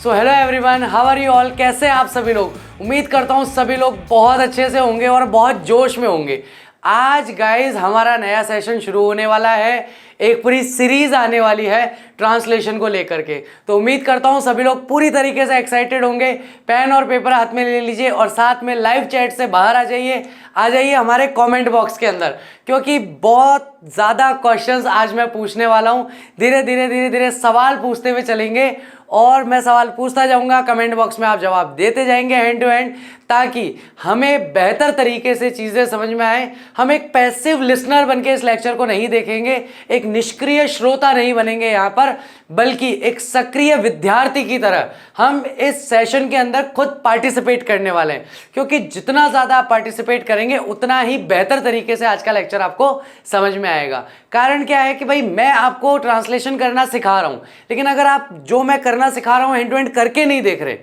So hello everyone, how are you all. कैसे हैं आप सभी लोग। उम्मीद करता हूँ सभी लोग बहुत अच्छे से होंगे और बहुत जोश में होंगे। आज गाइज हमारा नया सेशन शुरू होने वाला है, एक पूरी सीरीज आने वाली है ट्रांसलेशन को लेकर के। तो उम्मीद करता हूँ सभी लोग पूरी तरीके से एक्साइटेड होंगे। पेन और पेपर हाथ में ले लीजिए और साथ में लाइव चैट से बाहर आ जाइए हमारे कमेंट बॉक्स के अंदर, क्योंकि बहुत ज़्यादा क्वेश्चंस आज मैं पूछने वाला हूँ। धीरे धीरे सवाल पूछते हुए चलेंगे और मैं सवाल पूछता जाऊंगा, कमेंट बॉक्स में आप जवाब देते जाएंगे हैंड टू हैंड, ताकि हमें बेहतर तरीके से चीज़ें समझ में आए। हम एक पैसिव लिसनर बनके इस लेक्चर को नहीं देखेंगे, एक निष्क्रिय श्रोता नहीं बनेंगे यहाँ पर, बल्कि एक सक्रिय विद्यार्थी की तरह हम इस सेशन के अंदर खुद पार्टिसिपेट करने वाले हैं। क्योंकि जितना ज़्यादा आप पार्टिसिपेट करेंगे उतना ही बेहतर तरीके से आज का लेक्चर आपको समझ में आएगा। कारण क्या है कि भाई मैं आपको ट्रांसलेशन करना सिखा रहा हूँ, लेकिन अगर आप जो मैं करना सिखा रहा हूँ हैंड टू हैंड करके नहीं देख रहे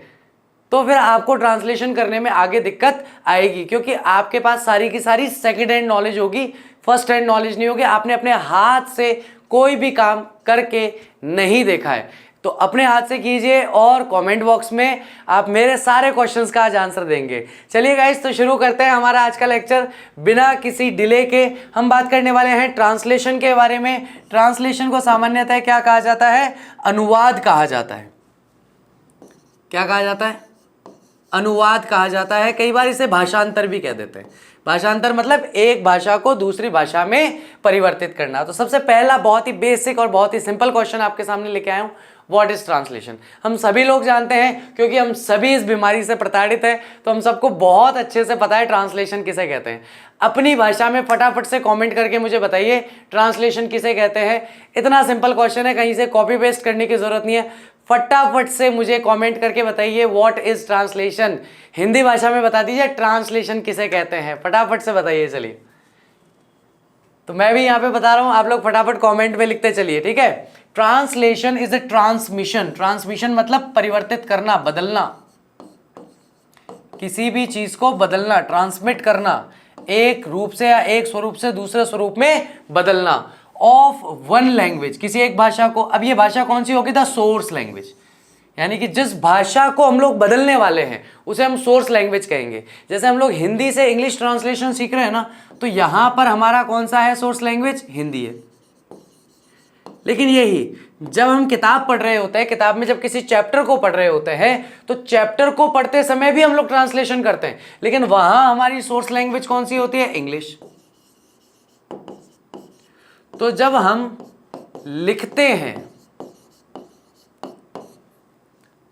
तो फिर आपको ट्रांसलेशन करने में आगे दिक्कत आएगी, क्योंकि आपके पास सारी की सारी सेकंड हैंड नॉलेज होगी, फर्स्ट हैंड नॉलेज नहीं होगी। आपने अपने हाथ से कोई भी काम करके नहीं देखा है, तो अपने हाथ से कीजिए और कमेंट बॉक्स में आप मेरे सारे क्वेश्चंस का आज आंसर देंगे। चलिए गाइस, तो शुरू करते हैं हमारा आज का लेक्चर। बिना किसी डिले के हम बात करने वाले हैं ट्रांसलेशन के बारे में। ट्रांसलेशन को सामान्यतः क्या कहा जाता है? अनुवाद कहा जाता है। क्या कहा जाता है? अनुवाद कहा जाता है। कई बार इसे भाषांतर भी कह देते हैं। भाषांतर मतलब एक भाषा को दूसरी भाषा में परिवर्तित करना। तो सबसे पहला बहुत ही बेसिक और बहुत ही सिंपल क्वेश्चन आपके सामने लेके आया हूं, व्हाट इज ट्रांसलेशन। हम सभी लोग जानते हैं, क्योंकि हम सभी इस बीमारी से प्रताड़ित हैं, तो हम सबको बहुत अच्छे से पता है ट्रांसलेशन किसे कहते हैं। अपनी भाषा में फटाफट से कमेंट करके मुझे बताइए ट्रांसलेशन किसे कहते हैं। इतना सिंपल क्वेश्चन है, कहीं से कॉपी पेस्ट करने की जरूरत नहीं है। फटाफट से मुझे कमेंट करके बताइए व्हाट इज ट्रांसलेशन। हिंदी भाषा में बता दीजिए ट्रांसलेशन किसे कहते हैं, फटाफट से बताइए। चलिए, तो मैं भी यहाँ पे बता रहा हूँ, आप लोग फटाफट कमेंट में लिखते चलिए, ठीक है। Translation is a transmission. Transmission मतलब परिवर्तित करना, बदलना, किसी भी चीज को बदलना, ट्रांसमिट करना, एक रूप से या एक स्वरूप से दूसरे स्वरूप में बदलना। ऑफ वन लैंग्वेज, किसी एक भाषा को। अब ये भाषा कौन सी होगी? द सोर्स लैंग्वेज, यानी कि जिस भाषा को हम लोग बदलने वाले हैं उसे हम सोर्स लैंग्वेज कहेंगे। जैसे हम लोग हिंदी से इंग्लिश ट्रांसलेशन सीख रहे हैं ना, तो यहां पर हमारा कौन सा है सोर्स लैंग्वेज? हिंदी है। लेकिन यही जब हम किताब पढ़ रहे होते हैं, किताब में जब किसी चैप्टर को पढ़ रहे होते हैं, तो चैप्टर को पढ़ते समय भी हम लोग ट्रांसलेशन करते हैं, लेकिन वहां हमारी सोर्स लैंग्वेज कौन सी होती है? इंग्लिश। तो जब हम लिखते हैं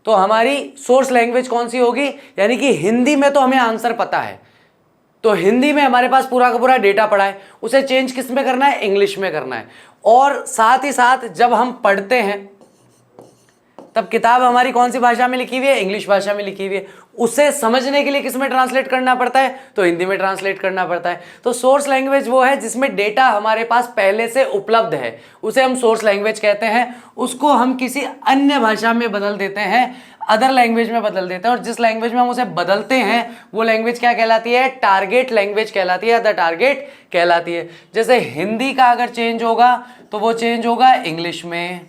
तो हमारी सोर्स लैंग्वेज कौन सी होगी? यानी कि हिंदी में तो हमें आंसर पता है, तो हिंदी में हमारे पास पूरा का पूरा डेटा पड़ा है, उसे चेंज किस में करना है? इंग्लिश में करना है। और साथ ही साथ जब हम पढ़ते हैं तब किताब हमारी कौन सी भाषा में लिखी हुई है? इंग्लिश भाषा में लिखी हुई है। उसे समझने के लिए किस में ट्रांसलेट करना पड़ता है? तो हिंदी में ट्रांसलेट करना पड़ता है। तो सोर्स लैंग्वेज वो है जिसमें डेटा हमारे पास पहले से उपलब्ध है, उसे हम सोर्स लैंग्वेज कहते हैं। उसको हम किसी अन्य भाषा में बदल देते हैं, अदर लैंग्वेज में बदल देते हैं, और जिस लैंग्वेज में हम उसे बदलते हैं वो लैंग्वेज क्या कहलाती है? टारगेट लैंग्वेज कहलाती है, द टारगेट कहलाती है। जैसे हिंदी का अगर चेंज होगा तो वो चेंज होगा इंग्लिश में,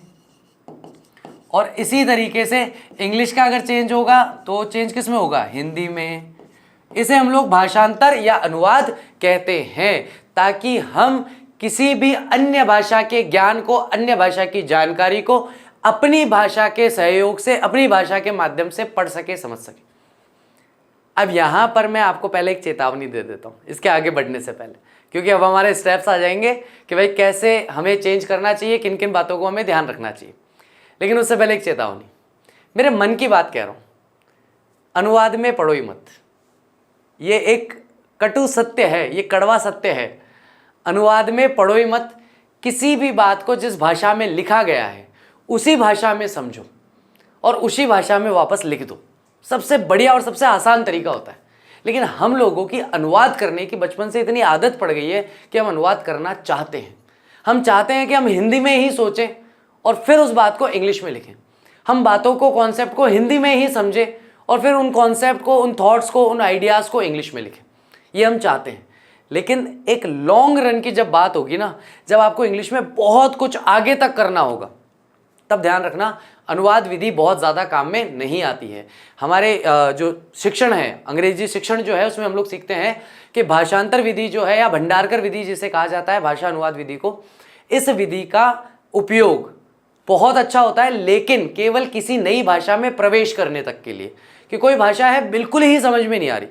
और इसी तरीके से इंग्लिश का अगर चेंज होगा तो चेंज किस में होगा? हिंदी में। इसे हम लोग भाषांतर या अनुवाद कहते हैं, ताकि हम किसी भी अन्य भाषा के ज्ञान को, अन्य भाषा की जानकारी को अपनी भाषा के सहयोग से, अपनी भाषा के माध्यम से पढ़ सके, समझ सके। अब यहां पर मैं आपको पहले एक चेतावनी दे देता हूं इसके आगे बढ़ने से पहले, क्योंकि अब हमारे स्टेप्स आ जाएंगे कि भाई कैसे हमें चेंज करना चाहिए, किन किन बातों को हमें ध्यान रखना चाहिए। लेकिन उससे पहले एक चेतावनी, मेरे मन की बात कह रहा हूं, अनुवाद में पढ़ो ही मत। ये एक कटु सत्य है, ये कड़वा सत्य है। अनुवाद में पढ़ो ही मत। किसी भी बात को जिस भाषा में लिखा गया है उसी भाषा में समझो और उसी भाषा में वापस लिख दो। सबसे बढ़िया और सबसे आसान तरीका होता है। लेकिन हम लोगों की अनुवाद करने की बचपन से इतनी आदत पड़ गई है कि हम अनुवाद करना चाहते हैं। हम चाहते हैं कि हम हिंदी में ही सोचें और फिर उस बात को इंग्लिश में लिखें। हम बातों को, कॉन्सेप्ट को हिंदी में ही समझें और फिर उन कॉन्सेप्ट को, उन थॉट्स को, उन आइडियाज़ को इंग्लिश में लिखें। ये हम चाहते हैं। लेकिन एक लॉन्ग रन की जब बात होगी ना, जब आपको इंग्लिश में बहुत कुछ आगे तक करना होगा, तब ध्यान रखना अनुवाद विधि बहुत ज़्यादा काम में नहीं आती है। हमारे जो शिक्षण है, अंग्रेजी शिक्षण जो है, उसमें हम लोग सीखते हैं कि भाषांतर विधि जो है या भंडारकर विधि जिसे कहा जाता है, भाषा अनुवाद विधि को, इस विधि का उपयोग बहुत अच्छा होता है, लेकिन केवल किसी नई भाषा में प्रवेश करने तक के लिए, कि कोई भाषा है बिल्कुल ही समझ में नहीं आ रही,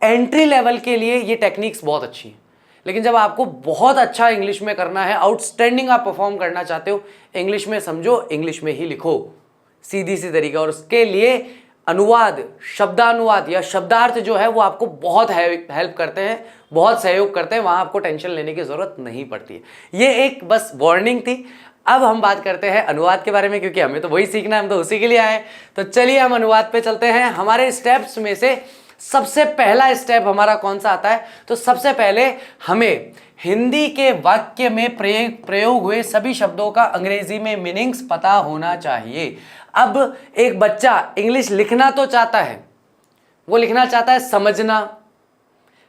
एंट्री लेवल के लिए ये टेक्निक्स बहुत अच्छी हैं। लेकिन जब आपको बहुत अच्छा इंग्लिश में करना है, आउटस्टैंडिंग आप परफॉर्म करना चाहते हो, इंग्लिश में समझो, इंग्लिश में ही लिखो, सीधी सी तरीका। और उसके लिए अनुवाद, शब्दानुवाद या शब्दार्थ जो है वो आपको बहुत हेल्प करते हैं, बहुत सहयोग करते हैं, वहां आपको टेंशन लेने की जरूरत नहीं पड़ती है। ये एक बस वार्निंग थी। अब हम बात करते हैं अनुवाद के बारे में, क्योंकि हमें तो वही सीखना है, हम तो उसी के लिए आए। तो चलिए हम अनुवाद पे चलते हैं। हमारे स्टेप्स में से सबसे पहला स्टेप हमारा कौन सा आता है? तो सबसे पहले हमें हिंदी के वाक्य में प्रयोग हुए सभी शब्दों का अंग्रेजी में मीनिंग्स पता होना चाहिए। अब एक बच्चा इंग्लिश लिखना तो चाहता है, वो लिखना चाहता है समझना,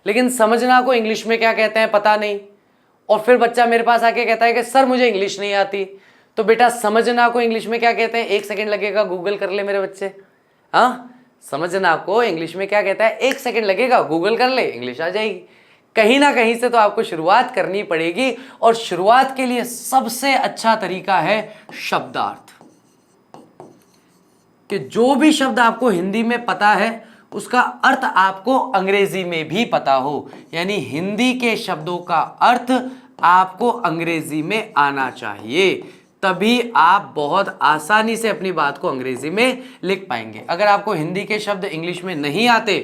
लेकिन समझना को इंग्लिश में क्या कहते हैं पता नहीं। और फिर बच्चा मेरे पास आके कहता है कि सर मुझे इंग्लिश नहीं आती। तो बेटा समझना को इंग्लिश में क्या कहते हैं? 1 सेकंड लगेगा, गूगल कर ले मेरे बच्चे। हाँ, समझना को इंग्लिश में क्या कहता है? 1 सेकंड लगेगा, गूगल कर ले, इंग्लिश आ जाएगी। कहीं ना कहीं से तो आपको शुरुआत करनी पड़ेगी, और शुरुआत के लिए सबसे अच्छा तरीका है शब्दार्थ। कि जो भी शब्द आपको हिंदी में पता है उसका अर्थ आपको अंग्रेजी में भी पता हो, यानी हिंदी के शब्दों का अर्थ आपको अंग्रेजी में आना चाहिए, तभी आप बहुत आसानी से अपनी बात को अंग्रेजी में लिख पाएंगे। अगर आपको हिंदी के शब्द इंग्लिश में नहीं आते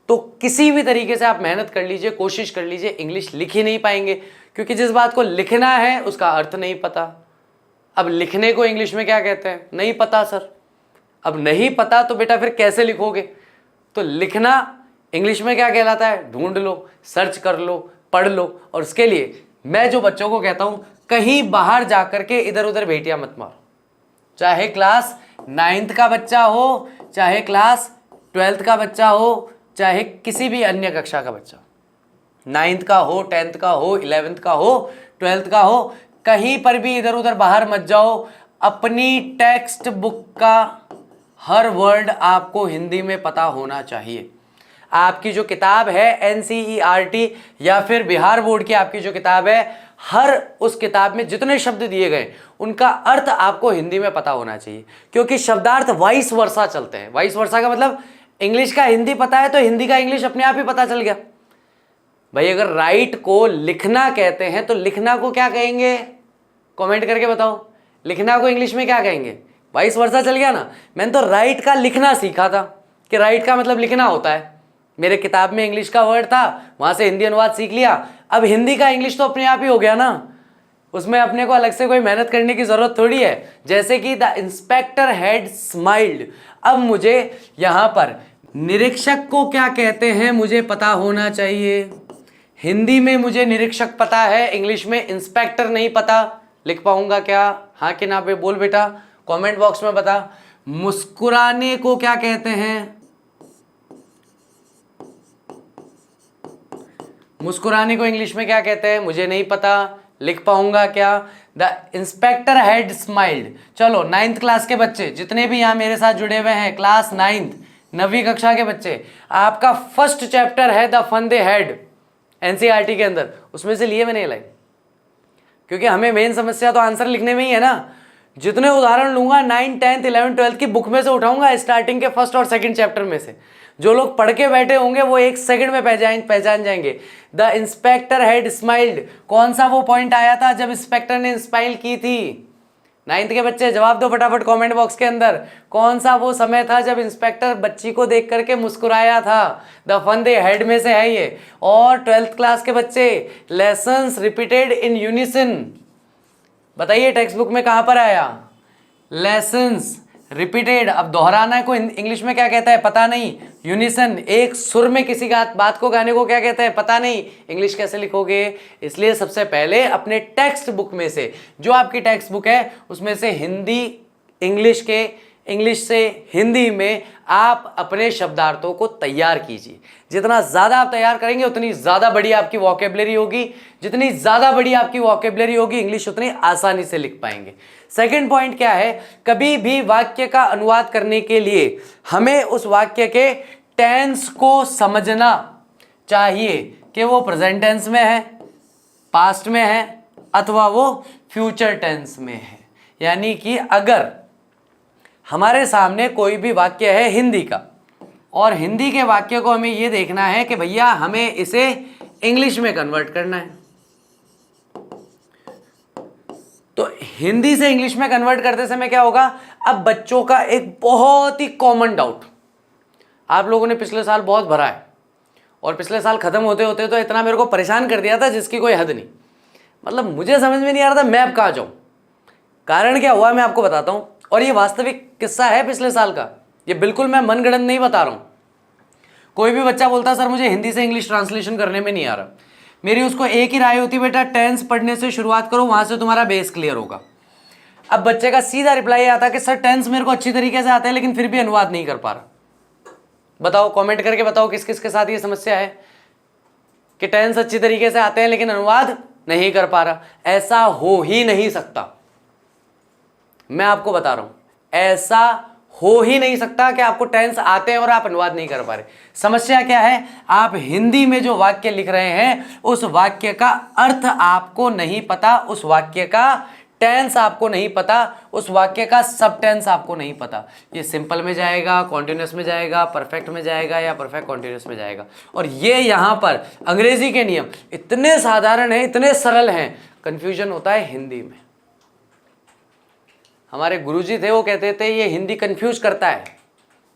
तो किसी भी तरीके से आप मेहनत कर लीजिए, कोशिश कर लीजिए, इंग्लिश लिख ही नहीं पाएंगे, क्योंकि जिस बात को लिखना है उसका अर्थ नहीं पता। अब लिखने को इंग्लिश में क्या कहते हैं? नहीं पता सर। अब नहीं पता तो बेटा फिर कैसे लिखोगे? तो लिखना इंग्लिश में क्या कहलाता है? ढूंढ लो, सर्च कर लो, पढ़ लो। और उसके लिए मैं जो बच्चों को कहता हूं, कहीं बाहर जाकर के इधर उधर भेटियां मत मारो। चाहे क्लास 9th का बच्चा हो, चाहे क्लास 12th का बच्चा हो, चाहे किसी भी अन्य कक्षा का बच्चा, 9th का हो, 10th का हो, 11th का हो, 12th का हो, कहीं पर भी इधर उधर बाहर मत जाओ। अपनी टेक्स्ट बुक का हर वर्ड आपको हिंदी में पता होना चाहिए। आपकी जो किताब है NCERT या फिर बिहार बोर्ड की आपकी जो किताब है, हर उस किताब में जितने शब्द दिए गए उनका अर्थ आपको हिंदी में पता होना चाहिए, क्योंकि शब्दार्थ वाइस वर्सा चलते हैं। वाइस वर्सा का मतलब इंग्लिश का हिंदी पता है तो हिंदी का इंग्लिश अपने आप ही पता चल गया। भाई अगर राइट को लिखना कहते हैं तो लिखना को क्या कहेंगे? कमेंट करके बताओ, लिखना को इंग्लिश में क्या कहेंगे? वाइस वर्सा चल गया ना। मैंने तो राइट का लिखना सीखा था कि राइट का मतलब लिखना होता है। मेरे किताब में इंग्लिश का वर्ड था, वहां से हिंदी अनुवाद सीख लिया। अब हिंदी का इंग्लिश तो अपने आप ही हो गया ना, उसमें अपने को अलग से कोई मेहनत करने की जरूरत थोड़ी है। जैसे कि द इंस्पेक्टर हैड स्माइल्ड। अब मुझे यहां पर निरीक्षक को क्या कहते हैं मुझे पता होना चाहिए। हिंदी में मुझे निरीक्षक पता है, इंग्लिश में इंस्पेक्टर नहीं पता। लिख पाऊंगा क्या? हाँ कि ना पे बोल बेटा, कमेंट बॉक्स में बता। मुस्कुराने को क्या कहते हैं? मुस्कुराने को इंग्लिश में क्या कहते हैं? मुझे नहीं पता। लिख पाऊंगा क्या? The inspector had smiled. चलो 9th क्लास के बच्चे जितने भी यहाँ मेरे साथ जुड़े हुए हैं, क्लास 9th 9वीं कक्षा के बच्चे, आपका फर्स्ट चैप्टर है the fun they had NCERT के अंदर, उसमें से लिए मैंने ये लाइन, क्योंकि हमें मेन समस्या तो आंसर लिखने में ही है ना। जितने उदाहरण लूंगा 9, 10, 11, 12 की बुक में से उठाऊंगा, स्टार्टिंग के फर्स्ट और सेकंड चैप्टर में से। जो लोग पढ़ के बैठे होंगे वो 1 सेकंड में पहचान जाएंगे। द इंस्पेक्टर हैड स्माइल्ड, कौन सा वो पॉइंट आया था जब इंस्पेक्टर ने स्माइल की थी? 9th के बच्चे जवाब दो फटाफट कमेंट बॉक्स के अंदर। कौन सा वो समय था जब इंस्पेक्टर बच्ची को देख करके मुस्कुराया था? द फन दे हैड में से है ये। और 12th क्लास के बच्चे, लेसन्स रिपीटेड इन यूनिसन, बताइए टेक्स्ट बुक में कहां पर आया? Lessons repeated. अब दोहराना को इंग्लिश में क्या कहता है? पता नहीं। यूनिसन, एक सुर में किसी बात को गाने को क्या कहते हैं? पता नहीं। इंग्लिश कैसे लिखोगे? इसलिए सबसे पहले अपने टेक्स्ट बुक में से, जो आपकी टेक्स्ट बुक है उसमें से हिंदी इंग्लिश के इंग्लिश से हिंदी में आप अपने शब्दार्थों को तैयार कीजिए। जितना ज़्यादा आप तैयार करेंगे उतनी ज़्यादा बड़ी आपकी वोकेबलरी होगी, जितनी ज़्यादा बड़ी आपकी वोकेबलरी होगी इंग्लिश उतनी आसानी से लिख पाएंगे। सेकंड पॉइंट क्या है, कभी भी वाक्य का अनुवाद करने के लिए हमें उस वाक्य के टेंस को समझना चाहिए कि वो प्रेजेंट टेंस में है, पास्ट में है अथवा वो फ्यूचर टेंस में है। यानी कि अगर हमारे सामने कोई भी वाक्य है हिंदी का और हिंदी के वाक्य को हमें ये देखना है कि भैया हमें इसे इंग्लिश में कन्वर्ट करना है, तो हिंदी से इंग्लिश में कन्वर्ट करते समय क्या होगा, अब बच्चों का एक बहुत ही कॉमन डाउट आप लोगों ने पिछले साल बहुत भरा है और पिछले साल खत्म होते होते तो इतना मेरे को परेशान कर दिया था जिसकी कोई हद नहीं। मतलब मुझे समझ में नहीं आ रहा था मैं अब कहाँ जाऊँ। कारण क्या हुआ मैं आपको बताता हूँ, और ये वास्तविक किस्सा है पिछले साल का, ये बिल्कुल मैं मनगढ़ंत नहीं बता रहा हूँ। कोई भी बच्चा बोलता सर मुझे हिंदी से इंग्लिश ट्रांसलेशन करने में नहीं आ रहा, मेरी उसको एक ही राय होती बेटा टेंस पढ़ने से शुरुआत करो, वहाँ से तुम्हारा बेस क्लियर होगा। अब बच्चे का सीधा रिप्लाई आता कि सर टेंस मेरे को अच्छी तरीके से आता है लेकिन फिर भी अनुवाद नहीं कर पा रहा। बताओ कमेंट करके बताओ किस किस के साथ ये समस्या है कि टेंस अच्छी तरीके से आते हैं लेकिन अनुवाद नहीं कर पा रहा। ऐसा हो ही नहीं सकता, मैं आपको बता रहा हूं, ऐसा हो ही नहीं सकता कि आपको टेंस आते हैं और आप अनुवाद नहीं कर पा रहे। समस्या क्या है, आप हिंदी में जो वाक्य लिख रहे हैं उस वाक्य का अर्थ आपको नहीं पता, उस वाक्य का टेंस आपको नहीं पता, उस वाक्य का सब टेंस आपको नहीं पता। ये सिंपल में जाएगा, कॉन्टिन्यूस में जाएगा, परफेक्ट में जाएगा या परफेक्ट कॉन्टिन्यूस में जाएगा। और ये यहाँ पर अंग्रेजी के नियम इतने साधारण हैं, इतने सरल हैं, कंफ्यूजन होता है हिंदी में। हमारे गुरुजी थे वो कहते थे ये हिंदी कंफ्यूज करता है,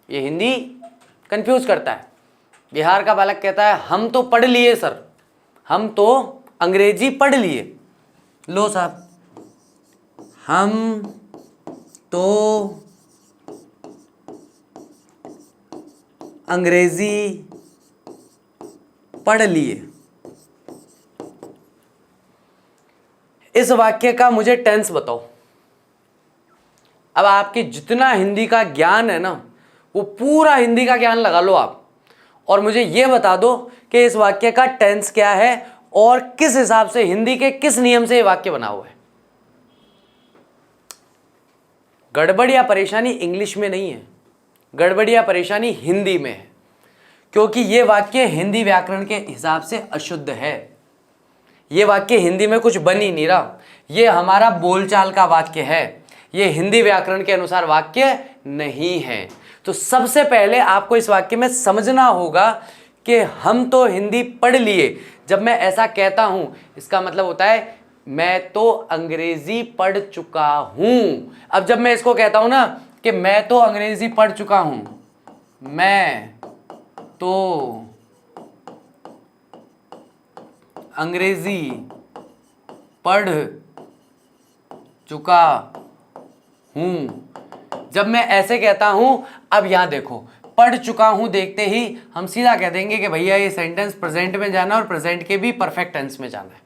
ये हिंदी कंफ्यूज करता है। बिहार का बालक कहता है हम तो पढ़ लिए सर, हम तो अंग्रेजी पढ़ लिए। लो साहब, हम तो अंग्रेजी पढ़ लिए। इस वाक्य का मुझे टेंस बताओ। अब आपके जितना हिंदी का ज्ञान है ना, वो पूरा हिंदी का ज्ञान लगा लो आप और मुझे ये बता दो कि इस वाक्य का टेंस क्या है और किस हिसाब से, हिंदी के किस नियम से ये वाक्य बना हुआ है। गड़बड़ या परेशानी इंग्लिश में नहीं है, गड़बड़ या परेशानी हिंदी में है, क्योंकि ये वाक्य हिंदी व्याकरण के हिसाब से अशुद्ध है। ये वाक्य हिंदी में कुछ बन ही नहीं रहा, ये हमारा बोलचाल का वाक्य है, ये हिंदी व्याकरण के अनुसार वाक्य नहीं है। तो सबसे पहले आपको इस वाक्य में समझना होगा कि हम तो हिंदी पढ़ लिए। जब मैं ऐसा कहता हूं इसका मतलब होता है मैं तो अंग्रेजी पढ़ चुका हूं। अब जब मैं इसको कहता हूं ना कि मैं तो अंग्रेजी पढ़ चुका हूं, मैं तो अंग्रेजी पढ़ चुका हूं, जब मैं ऐसे कहता हूं, अब यहां देखो पढ़ चुका हूं देखते ही हम सीधा कह देंगे कि भैया ये सेंटेंस प्रेजेंट में जाना और प्रेजेंट के भी परफेक्ट टेंस में जाना है।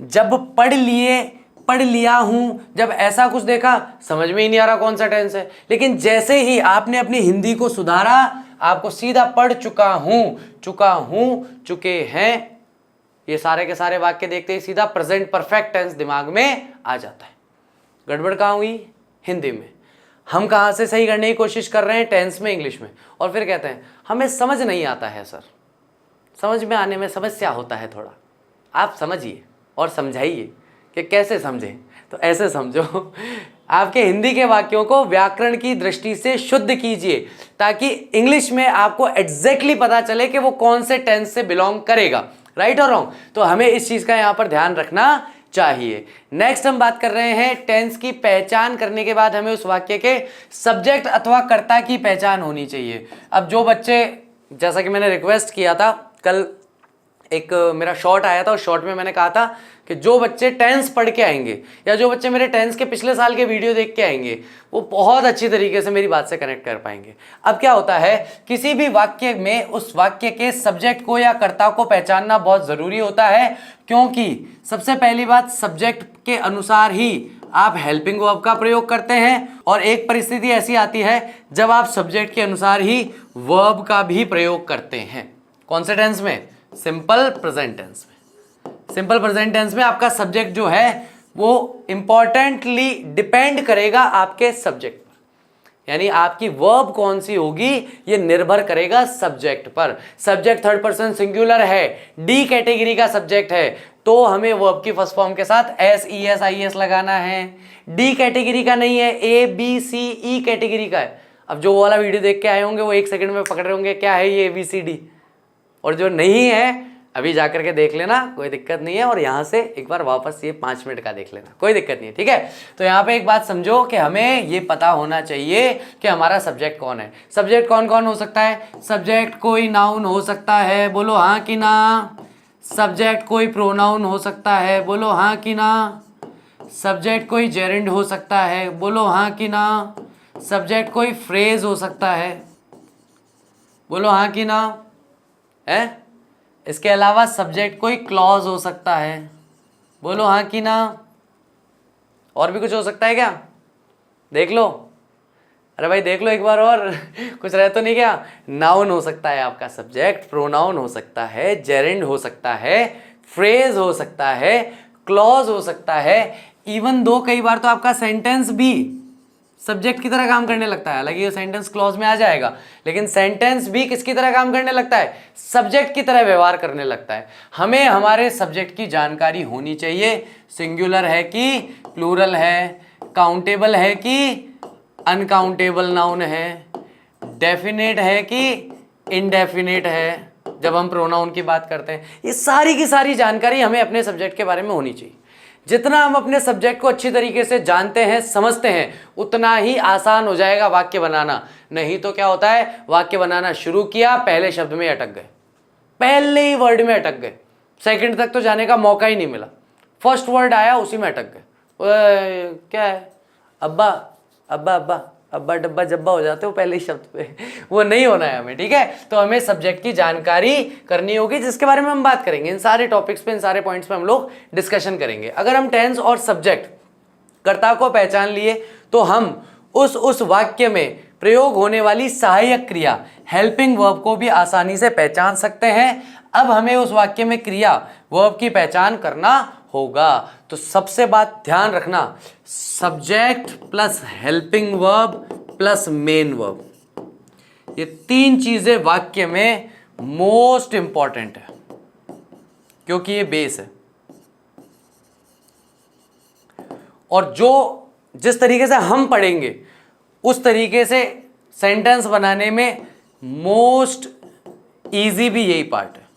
जब पढ़ लिए, पढ़ लिया हूं, जब ऐसा कुछ देखा समझ में ही नहीं आ रहा कौन सा टेंस है। लेकिन जैसे ही आपने अपनी हिंदी को सुधारा, आपको सीधा पढ़ चुका हूं, चुके हैं, ये सारे के सारे वाक्य देखते ही सीधा प्रेजेंट परफेक्ट टेंस दिमाग में आ जाता है। गड़बड़ कहाँ हुई? हिंदी में। हम कहाँ से सही करने की कोशिश कर रहे हैं? टेंस में, इंग्लिश में। और फिर कहते हैं हमें समझ नहीं आता है सर, समझ में आने में समस्या होता है थोड़ा। आप समझिए और समझाइए कि कैसे समझें। तो ऐसे समझो, आपके हिंदी के वाक्यों को व्याकरण की दृष्टि से शुद्ध कीजिए ताकि इंग्लिश में आपको एग्जैक्टली पता चले कि वो कौन से टेंस से बिलोंग करेगा, राइट और रॉन्ग। तो हमें इस चीज़ का यहाँ पर ध्यान रखना चाहिए। नेक्स्ट हम बात कर रहे हैं टेंस की पहचान करने के बाद हमें उस वाक्य के सब्जेक्ट अथवा कर्ता की पहचान होनी चाहिए। अब जो बच्चे, जैसा कि मैंने रिक्वेस्ट किया था, कल एक मेरा शॉर्ट आया था, उस शॉर्ट में मैंने कहा था कि जो बच्चे टेंस पढ़ के आएंगे या जो बच्चे मेरे टेंस के पिछले साल के वीडियो देख के आएंगे वो बहुत अच्छी तरीके से मेरी बात से कनेक्ट कर पाएंगे। अब क्या होता है, किसी भी वाक्य में उस वाक्य के सब्जेक्ट को या कर्ता को पहचानना बहुत ज़रूरी होता है, क्योंकि सबसे पहली बात सब्जेक्ट के अनुसार ही आप हेल्पिंग वर्ब का प्रयोग करते हैं, और एक परिस्थिति ऐसी आती है जब आप सब्जेक्ट के अनुसार ही वर्ब का भी प्रयोग करते हैं। कौन से टेंस में? सिंपल प्रेजेंट टेंस में। सिंपल प्रेजेंट टेंस में आपका सब्जेक्ट जो है वो इंपॉर्टेंटली डिपेंड करेगा आपके सब्जेक्ट पर, यानी आपकी वर्ब कौन सी होगी ये निर्भर करेगा सब्जेक्ट पर। सब्जेक्ट थर्ड पर्सन सिंगुलर है, डी कैटेगरी का सब्जेक्ट है, तो हमें वर्ब की फर्स्ट फॉर्म के साथ S E S I S लगाना है। डी कैटेगरी का नहीं है, A B C E category का है। अब जो वाला वीडियो देख के आए होंगे वो 1 सेकंड में पकड़ रहे होंगे क्या है ये ABCD, और जो नहीं है अभी जाकर के देख लेना, कोई दिक्कत नहीं है, और यहाँ से एक बार वापस ये 5 मिनट का देख लेना, कोई दिक्कत नहीं है, ठीक है। तो यहाँ पे एक बात समझो कि हमें ये पता होना चाहिए कि हमारा सब्जेक्ट कौन है। सब्जेक्ट कौन कौन हो सकता है? सब्जेक्ट कोई नाउन हो सकता है, बोलो हाँ कि ना। सब्जेक्ट कोई प्रोनाउन हो सकता है, बोलो हाँ कि ना। सब्जेक्ट कोई जेरेंड हो सकता है, बोलो हाँ कि ना। सब्जेक्ट कोई फ्रेज हो सकता है, बोलो हाँ कि ना। है इसके अलावा सब्जेक्ट कोई क्लॉज हो सकता है, बोलो हाँ कि ना। और भी कुछ हो सकता है क्या? देख लो, अरे भाई देख लो एक बार और कुछ रह तो नहीं क्या? नाउन हो सकता है आपका सब्जेक्ट, प्रोनाउन हो सकता है, जेरेंड हो सकता है, फ्रेज हो सकता है, क्लॉज हो सकता है, इवन दो कई बार तो आपका सेंटेंस भी सब्जेक्ट की तरह काम करने लगता है। हालांकि ये सेंटेंस क्लॉज में आ जाएगा, लेकिन सेंटेंस भी किसकी तरह काम करने लगता है? सब्जेक्ट की तरह व्यवहार करने लगता है। हमें हमारे सब्जेक्ट की जानकारी होनी चाहिए, सिंगुलर है कि प्लूरल है, काउंटेबल है कि अनकाउंटेबल नाउन है, डेफिनेट है कि इनडेफिनेट है। जब हम प्रोनाउन की बात करते हैं, ये सारी की सारी जानकारी हमें अपने सब्जेक्ट के बारे में होनी चाहिए। जितना हम अपने सब्जेक्ट को अच्छी तरीके से जानते हैं, समझते हैं, उतना ही आसान हो जाएगा वाक्य बनाना। नहीं तो क्या होता है, वाक्य बनाना शुरू किया, पहले शब्द में अटक गए, पहले ही वर्ड में अटक गए, सेकंड तक तो जाने का मौका ही नहीं मिला, फर्स्ट वर्ड आया उसी में अटक गए। क्या है? अब्बा अब्बा अब्बा अब्बा डब्बा जब्बा हो जाते हो पहले ही शब्द पे। वो नहीं होना है हमें, ठीक है। तो हमें सब्जेक्ट की जानकारी करनी होगी, जिसके बारे में हम बात करेंगे। इन सारे टॉपिक्स पे, इन सारे पॉइंट्स पे हम लोग डिस्कशन करेंगे। अगर हम टेंस और सब्जेक्ट कर्ता को पहचान लिए तो हम उस वाक्य में प्रयोग होने वाली सहायक क्रिया हेल्पिंग वर्ब को भी आसानी से पहचान सकते हैं। अब हमें उस वाक्य में क्रिया वर्ब की पहचान करना होगा। तो सबसे बात ध्यान रखना, subject plus helping verb plus main verb, ये तीन चीजें वाक्य में मोस्ट इंपॉर्टेंट है, क्योंकि ये बेस है। और जिस तरीके से हम पढ़ेंगे उस तरीके से सेंटेंस बनाने में मोस्ट इजी भी यही पार्ट है।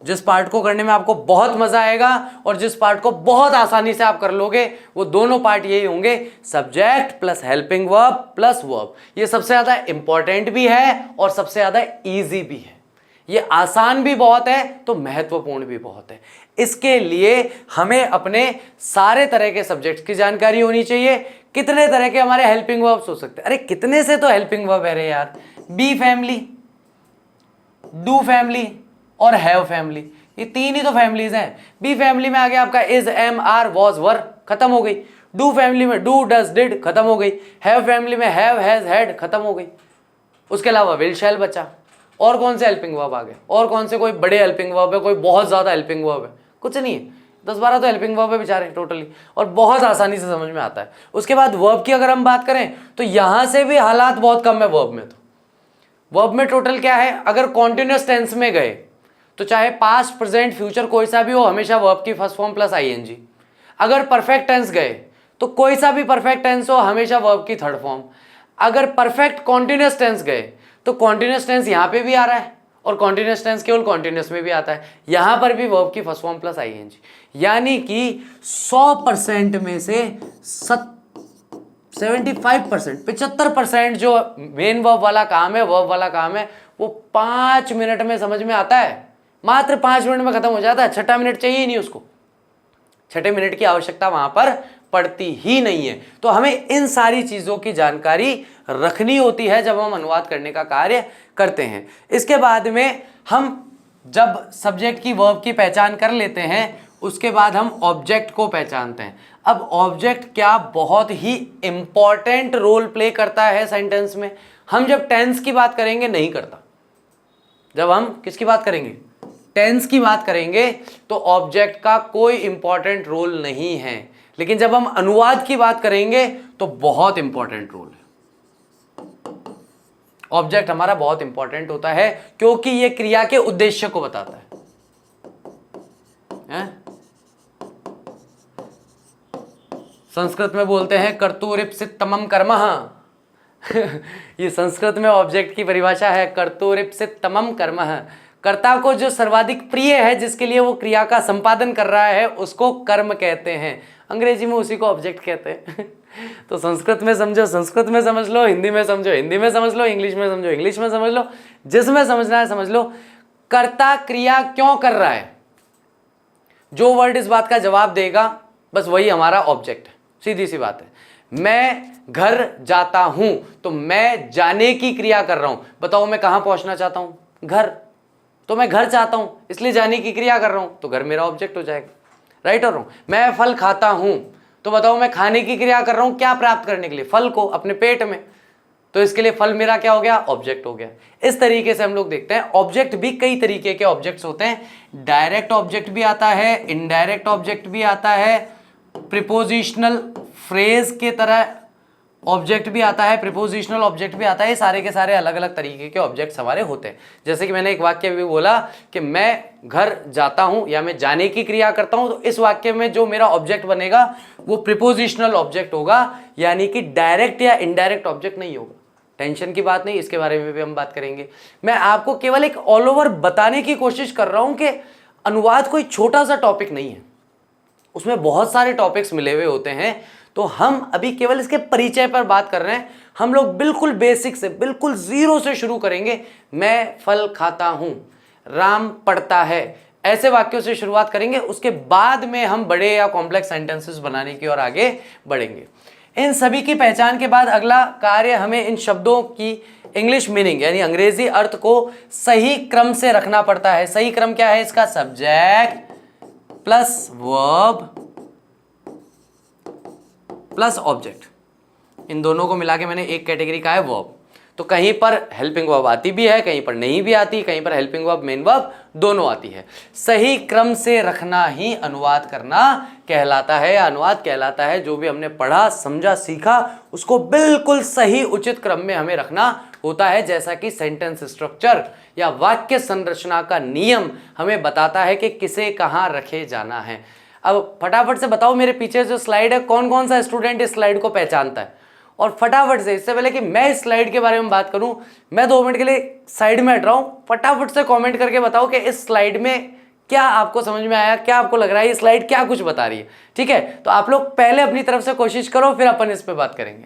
जिस पार्ट को करने में आपको बहुत मजा आएगा और जिस पार्ट को बहुत आसानी से आप कर लोगे, वो दोनों पार्ट यही होंगे, subject plus helping verb plus verb. ये सबसे ज्यादा इंपॉर्टेंट भी है और सबसे ज्यादा इजी भी है। ये आसान भी बहुत है तो महत्वपूर्ण भी बहुत है। इसके लिए हमें अपने सारे तरह के सब्जेक्ट्स की जानकारी होनी चाहिए। कितने तरह के हमारे हेल्पिंग वर्ब्स हो सकते हैं? अरे कितने से तो हेल्पिंग वर्ब है रे यार। बी फैमिली, डू फैमिली और हैव फैमिली, ये तीन ही तो फैमिलीज हैं। बी फैमिली में आ गया आपका इज, एम, आर, वॉज, वर, खत्म हो गई। डू फैमिली में डू, डज, डिड, खत्म हो गई। हैव फैमिली में हैव, हैज, हैड, खत्म हो गई। उसके अलावा विल, शैल बचा। और कौन से हेल्पिंग वर्ब आ गए? और कौन से कोई बड़े हेल्पिंग वर्ब है, कोई बहुत ज्यादा हेल्पिंग वर्ब है? कुछ नहीं है, 10-12 तो हेल्पिंग वर्ब है बेचारे टोटली, और बहुत आसानी से समझ में आता है। उसके बाद वर्ब की अगर हम बात करें तो यहां से भी हालात बहुत कम है वर्ब में। तो वर्ब में टोटल क्या है, अगर कॉन्टिन्यूअस टेंस में गए तो चाहे पास्ट, प्रेजेंट, फ्यूचर कोई सा भी हो, हमेशा वर्ब की फर्स्ट फॉर्म प्लस आईएनजी। अगर परफेक्ट टेंस गए तो कोई सा भी परफेक्ट टेंस हो, हमेशा वर्ब की थर्ड फॉर्म। अगर परफेक्ट कॉन्टिन्यूअस टेंस गए तो कॉन्टिन्यूअस टेंस यहां पे भी आ रहा है और कॉन्टिन्यूअस टेंस केवल कॉन्टिन्यूअस में भी आता है, यहां पर भी वर्ब की फर्स्ट फॉर्म प्लस आईएनजी। यानी कि 100% में से 75%, 75% जो मेन वर्ब वाला काम है, वर्ब वाला काम है, वो 5 मिनट में समझ में आता है। मात्र 5 मिनट में खत्म हो जाता है। 6ठा मिनट चाहिए ही नहीं उसको, 6ठे मिनट की आवश्यकता वहां पर पड़ती ही नहीं है। तो हमें इन सारी चीजों की जानकारी रखनी होती है जब हम अनुवाद करने का कार्य करते हैं। इसके बाद में हम जब सब्जेक्ट की वर्ब की पहचान कर लेते हैं, उसके बाद हम ऑब्जेक्ट को पहचानते हैं। अब ऑब्जेक्ट क्या बहुत ही इंपॉर्टेंट रोल प्ले करता है सेंटेंस में। हम जब टेंस की बात करेंगे नहीं करता, जब हम किसकी बात करेंगे, टेंस की बात करेंगे, तो ऑब्जेक्ट का कोई इंपॉर्टेंट रोल नहीं है। लेकिन जब हम अनुवाद की बात करेंगे तो बहुत इंपॉर्टेंट रोल है। ऑब्जेक्ट हमारा बहुत इंपॉर्टेंट होता है क्योंकि यह क्रिया के उद्देश्य को बताता है? संस्कृत में बोलते हैं कर्तुरिप्सितमम कर्मः। ये संस्कृत में ऑब्जेक्ट की परिभाषा है, कर्तुरिप्सितमम कर्मः। कर्ता को जो सर्वाधिक प्रिय है, जिसके लिए वो क्रिया का संपादन कर रहा है, उसको कर्म कहते हैं। अंग्रेजी में उसी को ऑब्जेक्ट कहते हैं। तो संस्कृत में समझो, संस्कृत में समझ लो, हिंदी में समझो, हिंदी में समझ लो, इंग्लिश में समझो, इंग्लिश में समझ लो, जिसमें समझना है समझ लो। कर्ता क्रिया क्यों कर रहा है, जो वर्ड इस बात का जवाब देगा बस वही हमारा ऑब्जेक्ट है। सीधी सी बात है। मैं घर जाता हूं तो मैं जाने की क्रिया कर रहा हूं। बताओ मैं कहां पहुंचना चाहता हूं, घर, तो मैं घर चाहता हूं इसलिए जाने की क्रिया कर रहा हूं, तो घर मेरा ऑब्जेक्ट हो जाएगा। राइट और रॉन्ग? मैं फल खाता हूं तो बताओ मैं खाने की क्रिया कर रहा हूं क्या प्राप्त करने के लिए, फल को अपने पेट में, तो इसके लिए फल मेरा क्या हो गया, ऑब्जेक्ट हो गया। इस तरीके से हम लोग देखते हैं ऑब्जेक्ट भी कई तरीके के ऑब्जेक्ट्स होते हैं। डायरेक्ट ऑब्जेक्ट भी आता है, इनडायरेक्ट ऑब्जेक्ट भी आता है, प्रीपोजिशनल फ्रेज के तरह ऑब्जेक्ट भी आता है, प्रीपोजिशनल ऑब्जेक्ट भी आता है। ये सारे के सारे अलग अलग तरीके के ऑब्जेक्ट्स हमारे होते हैं। जैसे कि मैंने एक वाक्य भी बोला कि मैं घर जाता हूं या मैं जाने की क्रिया करता हूं, तो इस वाक्य में जो मेरा ऑब्जेक्ट बनेगा वो प्रीपोजिशनल ऑब्जेक्ट होगा, यानी कि डायरेक्ट या इनडायरेक्ट ऑब्जेक्ट नहीं होगा। टेंशन की बात नहीं, इसके बारे में भी हम बात करेंगे। मैं आपको केवल एक ऑल ओवर बताने की कोशिश कर रहा हूं कि अनुवाद कोई छोटा सा टॉपिक नहीं है, उसमें बहुत सारे टॉपिक्स मिले हुए होते हैं। तो हम अभी केवल इसके परिचय पर बात कर रहे हैं। हम लोग बिल्कुल बेसिक से, बिल्कुल जीरो से शुरू करेंगे। मैं फल खाता हूं, राम पढ़ता है, ऐसे वाक्यों से शुरुआत करेंगे। उसके बाद में हम बड़े या कॉम्प्लेक्स सेंटेंसेस बनाने की ओर आगे बढ़ेंगे। इन सभी की पहचान के बाद अगला कार्य हमें इन शब्दों की इंग्लिश मीनिंग यानी अंग्रेजी अर्थ को सही क्रम से रखना पड़ता है। सही क्रम क्या है इसका, subject plus verb plus object, इन दोनों को मिला के मैंने एक कैटेगरी का है वर्ब। तो कहीं पर हेल्पिंग वर्ब आती भी है, कहीं पर नहीं भी आती, कहीं पर हेल्पिंग वर्ब मेन वर्ब दोनों आती है। सही क्रम से रखना ही अनुवाद करना कहलाता है, या अनुवाद कहलाता है। जो भी हमने पढ़ा, समझा, सीखा, उसको बिल्कुल सही उचित क्रम में हमें रखना होता है। जैसा कि सेंटेंस स्ट्रक्चर या वाक्य संरचना का नियम हमें बताता है कि किसे कहाँ रखे जाना है। अब फटाफट से बताओ, मेरे पीछे जो स्लाइड है, कौन कौन सा स्टूडेंट इस स्लाइड को पहचानता है? और फटाफट से, इससे पहले कि मैं इस स्लाइड के बारे में बात करूं, मैं 2 मिनट के लिए साइड में हट रहा हूं। फटाफट से कमेंट करके बताओ कि इस स्लाइड में क्या आपको समझ में आया, क्या आपको लग रहा है ये स्लाइड क्या कुछ बता रही है। ठीक है, तो आप लोग पहले अपनी तरफ से कोशिश करो, फिर अपन इस पर बात करेंगे।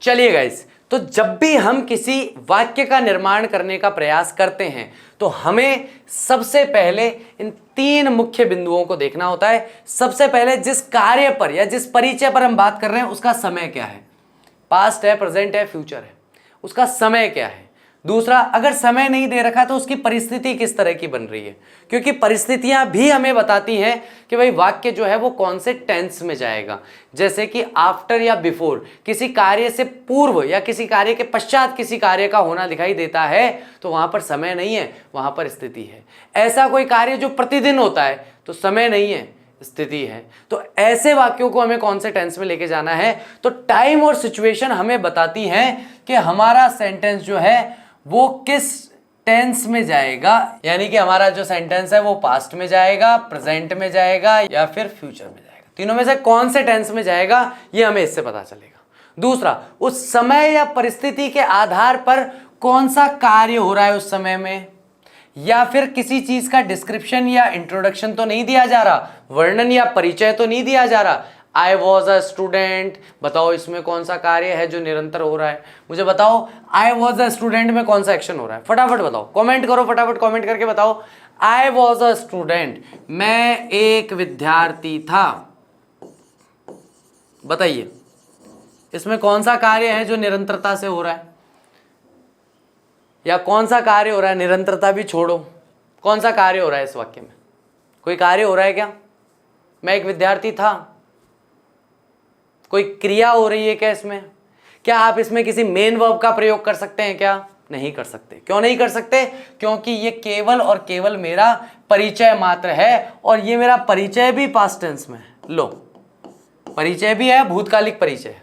चलिए गाइस, तो जब भी हम किसी वाक्य का निर्माण करने का प्रयास करते हैं तो हमें सबसे पहले इन 3 मुख्य बिंदुओं को देखना होता है। सबसे पहले जिस कार्य पर या जिस परिचय पर हम बात कर रहे हैं उसका समय क्या है, पास्ट है, प्रेजेंट है, फ्यूचर है, उसका समय क्या है। दूसरा, अगर समय नहीं दे रखा तो उसकी परिस्थिति किस तरह की बन रही है, क्योंकि परिस्थितियां भी हमें बताती हैं कि भाई वाक्य जो है वो कौन से टेंस में जाएगा। जैसे कि आफ्टर या बिफोर, किसी कार्य से पूर्व या किसी कार्य के पश्चात किसी कार्य का होना दिखाई देता है तो वहां पर समय नहीं है, वहां पर स्थिति है। ऐसा कोई कार्य जो प्रतिदिन होता है तो समय नहीं है, स्थिति है। तो ऐसे वाक्यों को हमें कौन से टेंस में लेके जाना है, तो टाइम और सिचुएशन हमें बताती है कि हमारा सेंटेंस जो है वो किस टेंस में जाएगा। यानी कि हमारा जो सेंटेंस है वो पास्ट में जाएगा, प्रेजेंट में जाएगा या फिर फ्यूचर में जाएगा। तीनों में से कौन से टेंस में जाएगा ये हमें इससे पता चलेगा। दूसरा, उस समय या परिस्थिति के आधार पर कौन सा कार्य हो रहा है उस समय में, या फिर किसी चीज का डिस्क्रिप्शन या इंट्रोडक्शन तो नहीं दिया जा रहा, वर्णन या परिचय तो नहीं दिया जा रहा। आई वॉज अ स्टूडेंट, बताओ इसमें कौन सा कार्य है जो निरंतर हो रहा है, मुझे बताओ। आई वॉज अ स्टूडेंट में कौन सा एक्शन हो रहा है, फटाफट बताओ, कमेंट करो, फटाफट कमेंट करके बताओ। आई वॉज अ स्टूडेंट, मैं एक विद्यार्थी था, बताइए इसमें कौन सा कार्य है जो निरंतरता से हो रहा है, या कौन सा कार्य हो रहा है, निरंतरता भी छोड़ो, कौन सा कार्य हो रहा है इस वाक्य में, कोई कार्य हो रहा है क्या? मैं एक विद्यार्थी था। कोई क्रिया हो रही है क्या इसमें? क्या आप इसमें किसी मेन वर्ब का प्रयोग कर सकते हैं क्या? नहीं कर सकते। क्यों नहीं कर सकते? क्योंकि ये केवल और केवल मेरा परिचय मात्र है, और ये मेरा परिचय भी पास्ट टेंस में है। लो, परिचय भी है, भूतकालिक परिचय,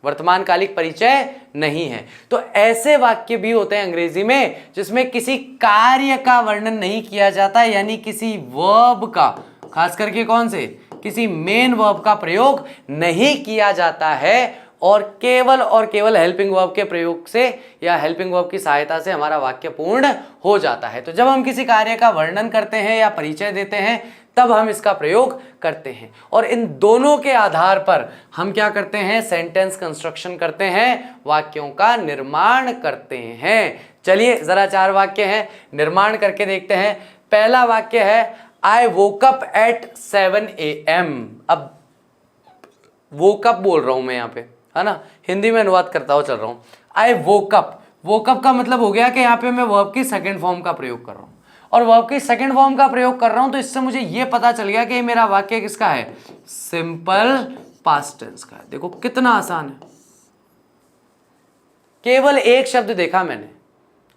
वर्तमान कालिक परिचय नहीं है। तो ऐसे वाक्य भी होते हैं अंग्रेजी में जिसमें किसी कार्य का वर्णन नहीं किया जाता, यानी किसी वर्ब का, खास करके कौन से, किसी मेन वर्ब का प्रयोग नहीं किया जाता है, और केवल हेल्पिंग वर्ब के प्रयोग से या हेल्पिंग वर्ब की सहायता से हमारा वाक्य पूर्ण हो जाता है। तो जब हम किसी कार्य का वर्णन करते हैं या परिचय देते हैं तब हम इसका प्रयोग करते हैं, और इन दोनों के आधार पर हम क्या करते हैं? सेंटेंस कंस्ट्रक्शन करते हैं, वाक्यों का निर्माण करते हैं। चलिए जरा 4 वाक्य हैं, निर्माण करके देखते हैं। पहला वाक्य है आई वोक अप एट 7 AM। अब वोकअप बोल रहा हूं मैं यहाँ पे, है ना, हिंदी में अनुवाद करता हुआ चल रहा हूं। आई वोकअप, वोकअप का मतलब हो गया कि यहाँ पे मैं वर्ब की सेकंड फॉर्म का प्रयोग कर रहा हूं, और वर्ब की सेकंड फॉर्म का प्रयोग कर रहा हूं, तो इससे मुझे ये पता चल गया कि मेरा वाक्य किसका है? सिंपल पास्ट टेंस का है। देखो कितना आसान है, केवल एक शब्द देखा मैंने,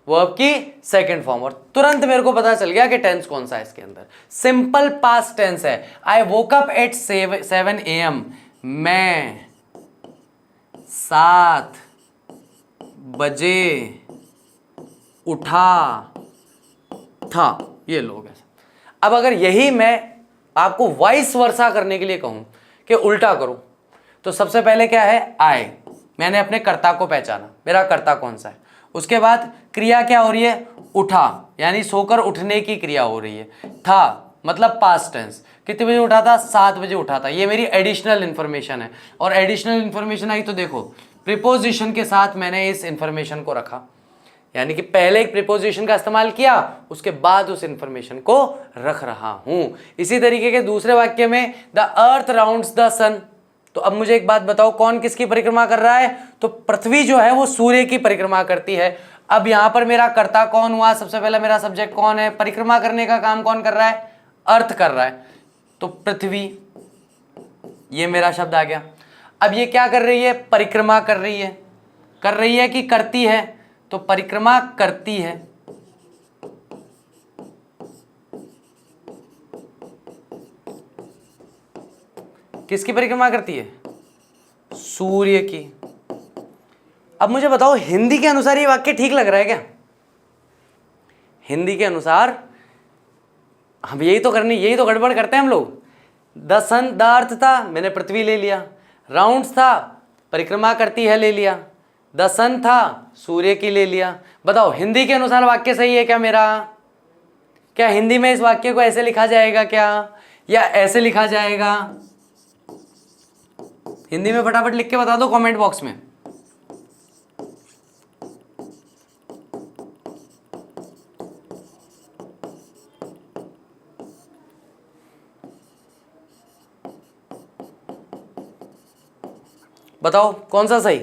वर्ब की सेकंड फॉर्म, और तुरंत मेरे को पता चल गया कि टेंस कौन सा है इसके अंदर। सिंपल पास्ट टेंस है। आई वोक अप एट 7 AM, मैं 7 बजे उठा था। ये लोग ऐसा। अब अगर यही मैं आपको वाइस वर्सा करने के लिए कहूं कि उल्टा करूं, तो सबसे पहले क्या है? आई, मैंने अपने कर्ता को पहचाना, मेरा कर्ता कौन सा है। उसके बाद क्रिया क्या हो रही है? उठा, यानी सोकर उठने की क्रिया हो रही है। था मतलब पास्ट टेंस, कितने बजे उठा था? 7 बजे उठा था। ये मेरी एडिशनल इंफॉर्मेशन है, और एडिशनल इंफॉर्मेशन आई तो देखो प्रीपोजिशन के साथ मैंने इस इंफॉर्मेशन को रखा, यानी कि पहले एक प्रीपोजिशन का इस्तेमाल किया, उसके बाद उस इंफॉर्मेशन को रख रहा हूं। इसी तरीके के दूसरे वाक्य में द अर्थ राउंड्स द सन। तो अब मुझे एक बात बताओ, कौन किसकी परिक्रमा कर रहा है? तो पृथ्वी जो है वो सूर्य की परिक्रमा करती है। अब यहां पर मेरा कर्ता कौन हुआ? सबसे पहले मेरा सब्जेक्ट कौन है? परिक्रमा करने का काम कौन कर रहा है? अर्थ कर रहा है, तो पृथ्वी, ये मेरा शब्द आ गया। अब ये क्या कर रही है? परिक्रमा कर रही है। कर रही है कि करती है? तो परिक्रमा करती है। किसकी परिक्रमा करती है? सूर्य की। अब मुझे बताओ, हिंदी के अनुसार ये वाक्य ठीक लग रहा है क्या? हिंदी के अनुसार हम यही तो गड़बड़ करते हैं हम लोग। द सन, द अर्थ था, मैंने पृथ्वी ले लिया। राउंड्स था, परिक्रमा करती है ले लिया। द सन था, सूर्य की ले लिया। बताओ हिंदी के अनुसार वाक्य सही है क्या मेरा? क्या हिंदी में इस वाक्य को ऐसे लिखा जाएगा क्या, या ऐसे लिखा जाएगा? हिंदी में फटाफट लिख के बता दो कमेंट बॉक्स में। बताओ कौन सा सही?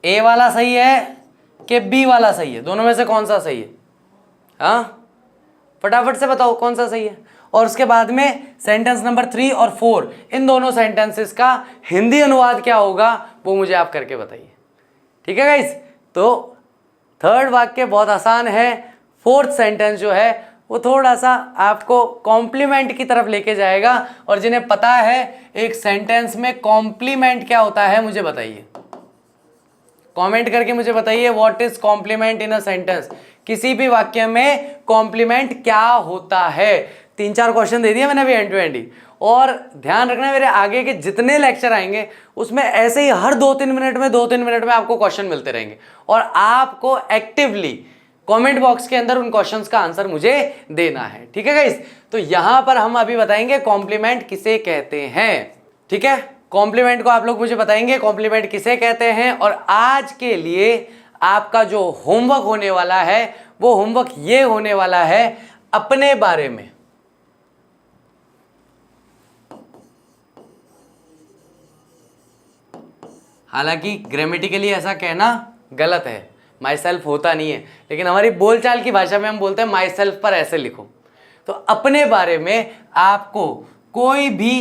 ए वाला सही है कि बी वाला सही है? दोनों में से कौन सा सही है? हाँ, फटाफट से बताओ कौन सा सही है। और उसके बाद में सेंटेंस नंबर 3 और 4, इन दोनों सेंटेंसेस का हिंदी अनुवाद क्या होगा वो मुझे आप करके बताइए। ठीक है गाइस? तो थर्ड वाक्य बहुत आसान है। फोर्थ सेंटेंस जो है वो थोड़ा सा आपको कॉम्प्लीमेंट की तरफ लेके जाएगा, और जिन्हें पता है एक सेंटेंस में कॉम्प्लीमेंट क्या होता है मुझे बताइए, कमेंट करके मुझे बताइए what is complement in a sentence. किसी भी वाक्य में कॉम्प्लीमेंट क्या होता है? 3-4 क्वेश्चन दे दिए मैंने अभी एंड टू एंड ही, और ध्यान रखना मेरे आगे के जितने लेक्चर आएंगे उसमें ऐसे ही हर 2-3 मिनट में आपको क्वेश्चन मिलते रहेंगे, और आपको एक्टिवली कमेंट बॉक्स के अंदर उन क्वेश्चंस का आंसर मुझे देना है। ठीक है गाइस? तो यहां पर हम अभी बताएंगे कॉम्प्लीमेंट किसे कहते हैं। ठीक है, कॉम्प्लीमेंट को आप लोग मुझे बताएंगे कॉम्प्लीमेंट किसे कहते हैं। और आज के लिए आपका जो होमवर्क होने वाला है वो होमवर्क ये होने वाला है अपने बारे में। हालांकि ग्रामेटिकली ऐसा कहना गलत है, माई सेल्फ होता नहीं है, लेकिन हमारी बोलचाल की भाषा में हम बोलते हैं माई सेल्फ पर ऐसे लिखो। तो अपने बारे में आपको कोई भी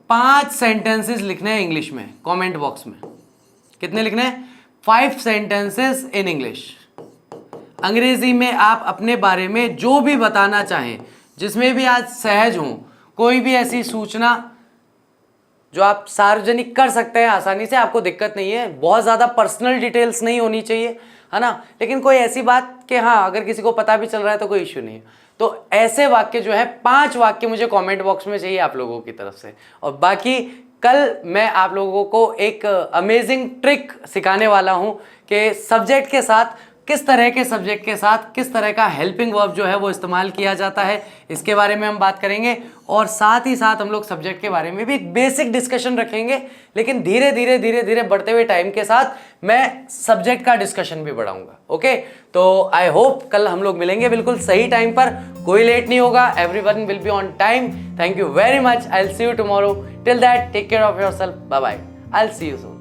5 सेंटेंसेस लिखने हैं इंग्लिश में कमेंट बॉक्स में। कितने लिखने हैं? 5 सेंटेंसेस इन इंग्लिश। अंग्रेजी में आप अपने बारे में जो भी बताना चाहें, जिसमें भी आज सहज हों, कोई भी ऐसी सूचना जो आप सार्वजनिक कर सकते हैं आसानी से, आपको दिक्कत नहीं है, बहुत ज़्यादा पर्सनल डिटेल्स नहीं होनी चाहिए, है ना, लेकिन कोई ऐसी बात कि हाँ अगर किसी को पता भी चल रहा है तो कोई इश्यू नहीं है। तो ऐसे वाक्य जो है 5 वाक्य मुझे कमेंट बॉक्स में चाहिए आप लोगों की तरफ से। और बाकी कल मैं आप लोगों को एक अमेजिंग ट्रिक सिखाने वाला हूं कि सब्जेक्ट के साथ किस तरह के सब्जेक्ट के साथ किस तरह का हेल्पिंग वर्ब जो है वो इस्तेमाल किया जाता है, इसके बारे में हम बात करेंगे। और साथ ही साथ हम लोग सब्जेक्ट के बारे में भी एक बेसिक डिस्कशन रखेंगे, लेकिन धीरे धीरे बढ़ते हुए टाइम के साथ मैं सब्जेक्ट का डिस्कशन भी बढ़ाऊंगा। ओके, तो आई होप कल हम लोग मिलेंगे बिल्कुल सही टाइम पर, कोई लेट नहीं होगा, everyone will be on time. Thank you very much, I will see you tomorrow. Till that take care of yourself, bye bye, I will see you soon.